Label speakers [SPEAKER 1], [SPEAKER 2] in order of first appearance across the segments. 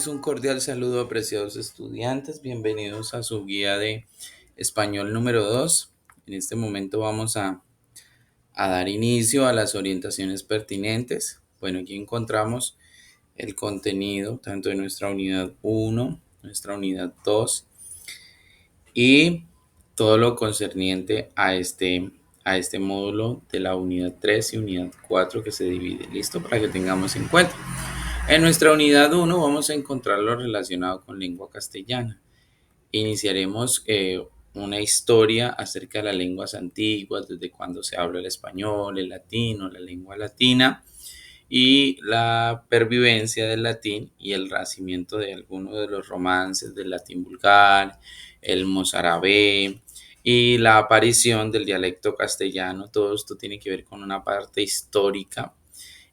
[SPEAKER 1] Es un cordial saludo, apreciados estudiantes. Bienvenidos a su guía de español número 2. En este momento vamos a dar inicio a las orientaciones pertinentes. Bueno, aquí encontramos el contenido tanto de nuestra unidad 1, nuestra unidad 2 y todo lo concerniente a este módulo de la unidad 3 y unidad 4 que se divide. ¿Listo? Para que tengamos en cuenta. En nuestra unidad 1 vamos a encontrar lo relacionado con lengua castellana. Iniciaremos una historia acerca de las lenguas antiguas, desde cuando se habla el español, el latino, la lengua latina y la pervivencia del latín y el nacimiento de algunos de los romances del latín vulgar, el mozárabe y la aparición del dialecto castellano. Todo esto tiene que ver con una parte histórica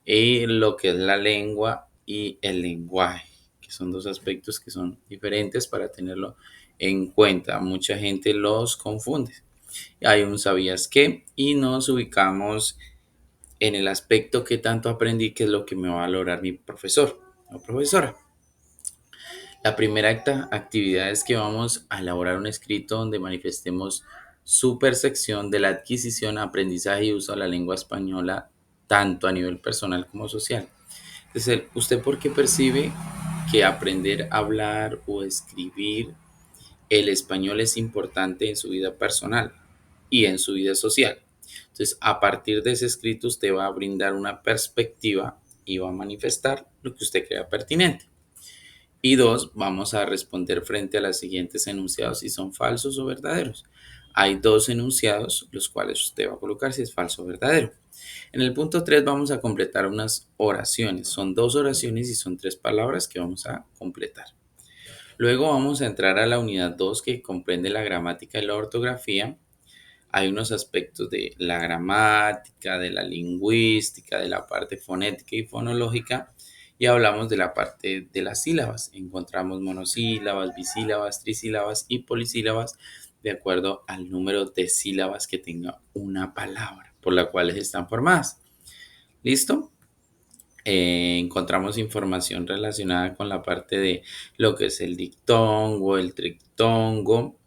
[SPEAKER 1] y lo que es la lengua y el lenguaje, que son dos aspectos que son diferentes para tenerlo en cuenta. Mucha gente los confunde. Hay un sabías qué y nos ubicamos en el aspecto que tanto aprendí, que es lo que me va a valorar mi profesor o profesora. La primera actividad es que vamos a elaborar un escrito donde manifestemos su percepción de la adquisición, aprendizaje y uso de la lengua española tanto a nivel personal como social. Entonces, ¿usted por qué percibe que aprender a hablar o escribir el español es importante en su vida personal y en su vida social? Entonces, a partir de ese escrito, usted va a brindar una perspectiva y va a manifestar lo que usted crea pertinente. Y dos, vamos a responder frente a los siguientes enunciados si son falsos o verdaderos. Hay dos enunciados, los cuales usted va a colocar si es falso o verdadero. En el punto 3 vamos a completar unas oraciones. Son dos oraciones y son tres palabras que vamos a completar. Luego vamos a entrar a la unidad 2 que comprende la gramática y la ortografía. Hay unos aspectos de la gramática, de la lingüística, de la parte fonética y fonológica, y hablamos de la parte de las sílabas. Encontramos monosílabas, bisílabas, trisílabas y polisílabas de acuerdo al número de sílabas que tenga una palabra por la cual están formadas. ¿Listo? Encontramos información relacionada con la parte de lo que es el dictongo, el trictongo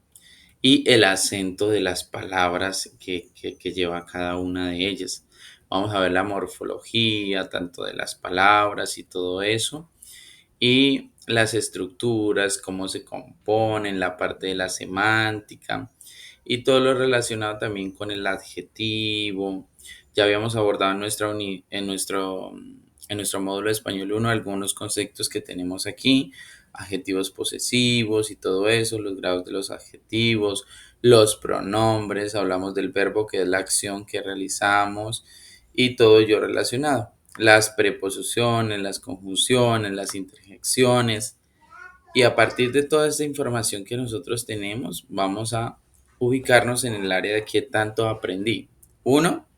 [SPEAKER 1] y el acento de las palabras que lleva cada una de ellas. Vamos a ver la morfología, tanto de las palabras y todo eso, y las estructuras, cómo se componen, la parte de la semántica y todo lo relacionado también con el adjetivo. Ya habíamos abordado en nuestro módulo de español 1 algunos conceptos que tenemos aquí, adjetivos posesivos y todo eso, los grados de los adjetivos, los pronombres, hablamos del verbo que es la acción que realizamos y todo ello relacionado. Las preposiciones, las conjunciones, las interjecciones. Y a partir de toda esta información que nosotros tenemos, vamos a ubicarnos en el área de qué tanto aprendí. Uno,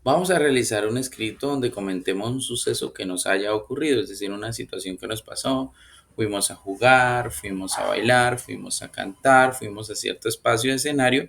[SPEAKER 1] vamos a realizar un escrito donde comentemos un suceso que nos haya ocurrido, es decir, una situación que nos pasó. Fuimos a jugar, fuimos a bailar, fuimos a cantar, fuimos a cierto espacio de escenario,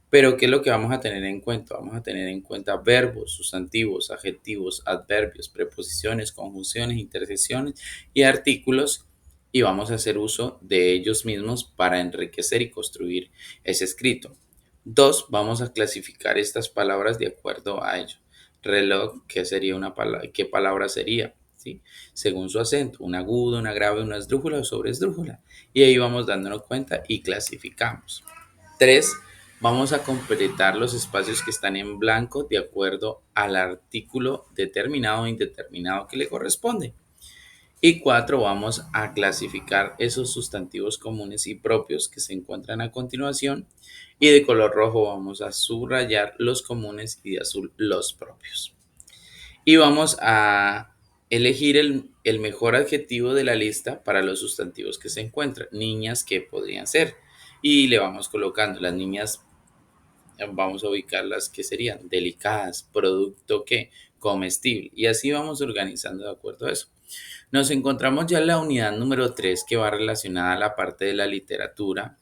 [SPEAKER 1] pero ¿qué es lo que vamos a tener en cuenta? Vamos a tener en cuenta verbos, sustantivos, adjetivos, adverbios, preposiciones, conjunciones, interjecciones y artículos, y vamos a hacer uso de ellos mismos para enriquecer y construir ese escrito. Dos, vamos a clasificar estas palabras de acuerdo a ello. Reloj, ¿qué sería una palabra? ¿Qué palabra sería? ¿Sí? Según su acento, un agudo, una grave, una esdrújula o sobreesdrújula. Y ahí vamos dándonos cuenta y clasificamos. Tres, vamos a completar los espacios que están en blanco de acuerdo al artículo determinado o indeterminado que le corresponde. Y cuatro, vamos a clasificar esos sustantivos comunes y propios que se encuentran a continuación. Y de color rojo vamos a subrayar los comunes y de azul los propios. Y vamos a elegir el mejor adjetivo de la lista para los sustantivos que se encuentran. Niñas, que podrían ser. Y le vamos colocando las niñas, vamos a ubicarlas que serían delicadas, producto que comestible. Y así vamos organizando de acuerdo a eso. Nos encontramos ya en la unidad número 3 que va relacionada a la parte de la literatura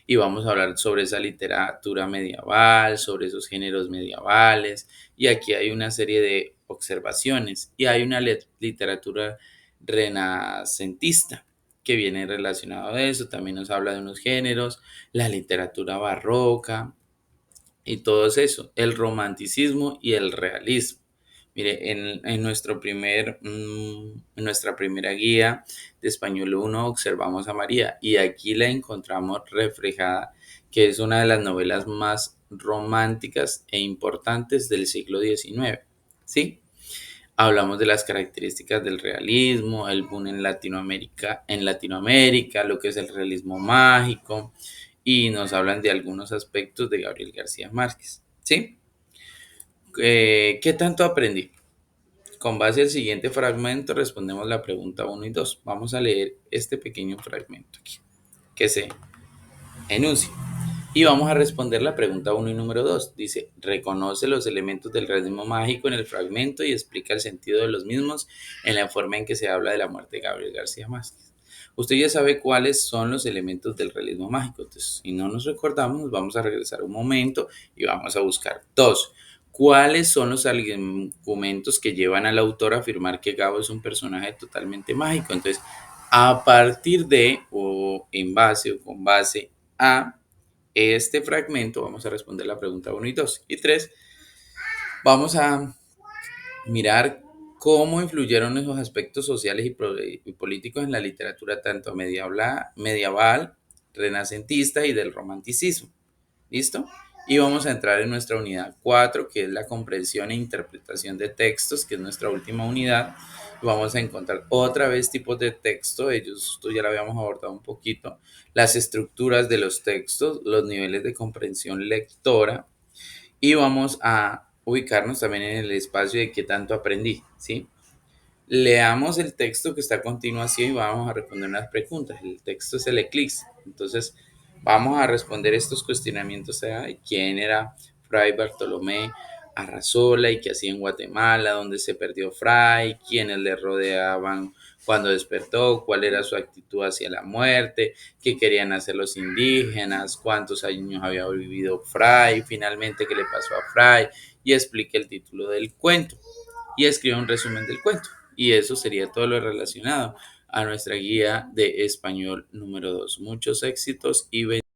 [SPEAKER 1] y vamos a hablar sobre esa literatura medieval, sobre esos géneros medievales, y aquí hay una serie de observaciones y hay una literatura renacentista. que viene relacionado a eso. También nos habla de unos géneros, la literatura barroca y todo eso, el romanticismo y el realismo. Mire, en nuestra primera guía de Español 1 observamos a María y aquí la encontramos reflejada, que es una de las novelas más románticas e importantes del siglo XIX. ¿Sí? Hablamos de las características del realismo, el boom en Latinoamérica, lo que es el realismo mágico, y nos hablan de algunos aspectos de Gabriel García Márquez. ¿Sí? ¿Qué tanto aprendí? Con base al siguiente fragmento respondemos la pregunta 1 y 2. Vamos a leer este pequeño fragmento aquí, que se enuncia. Y vamos a responder la pregunta 1 y número 2. Dice, reconoce los elementos del realismo mágico en el fragmento y explica el sentido de los mismos en la forma en que se habla de la muerte de Gabriel García Márquez. Usted ya sabe cuáles son los elementos del realismo mágico. Entonces, si no nos recordamos, vamos a regresar un momento y vamos a buscar dos. ¿Cuáles son los argumentos que llevan al autor a afirmar que Gabo es un personaje totalmente mágico? Entonces, a partir de o en base o con base a este fragmento, vamos a responder la pregunta 1 y 2. Y 3, vamos a mirar cómo influyeron esos aspectos sociales y políticos en la literatura tanto medieval, renacentista y del romanticismo. ¿Listo? Y vamos a entrar en nuestra unidad 4, que es la comprensión e interpretación de textos, que es nuestra última unidad. Vamos a encontrar otra vez tipos de texto, esto ya lo habíamos abordado un poquito, las estructuras de los textos, los niveles de comprensión lectora, y vamos a ubicarnos también en el espacio de qué tanto aprendí, ¿sí? Leamos el texto que está a continuación y vamos a responder unas preguntas. El texto es el eclipse. Entonces, vamos a responder estos cuestionamientos. ¿Quién era Fray Bartolomé Arrazola y qué hacía en Guatemala? ¿Dónde se perdió Fray? ¿Quiénes le rodeaban cuando despertó? ¿Cuál era su actitud hacia la muerte? ¿Qué querían hacer los indígenas? ¿Cuántos años había vivido Fray? Finalmente, ¿qué le pasó a Fray? Y explique el título del cuento y escribe un resumen del cuento. Y eso sería todo lo relacionado a nuestra guía de español número 2. Muchos éxitos y bendiciones.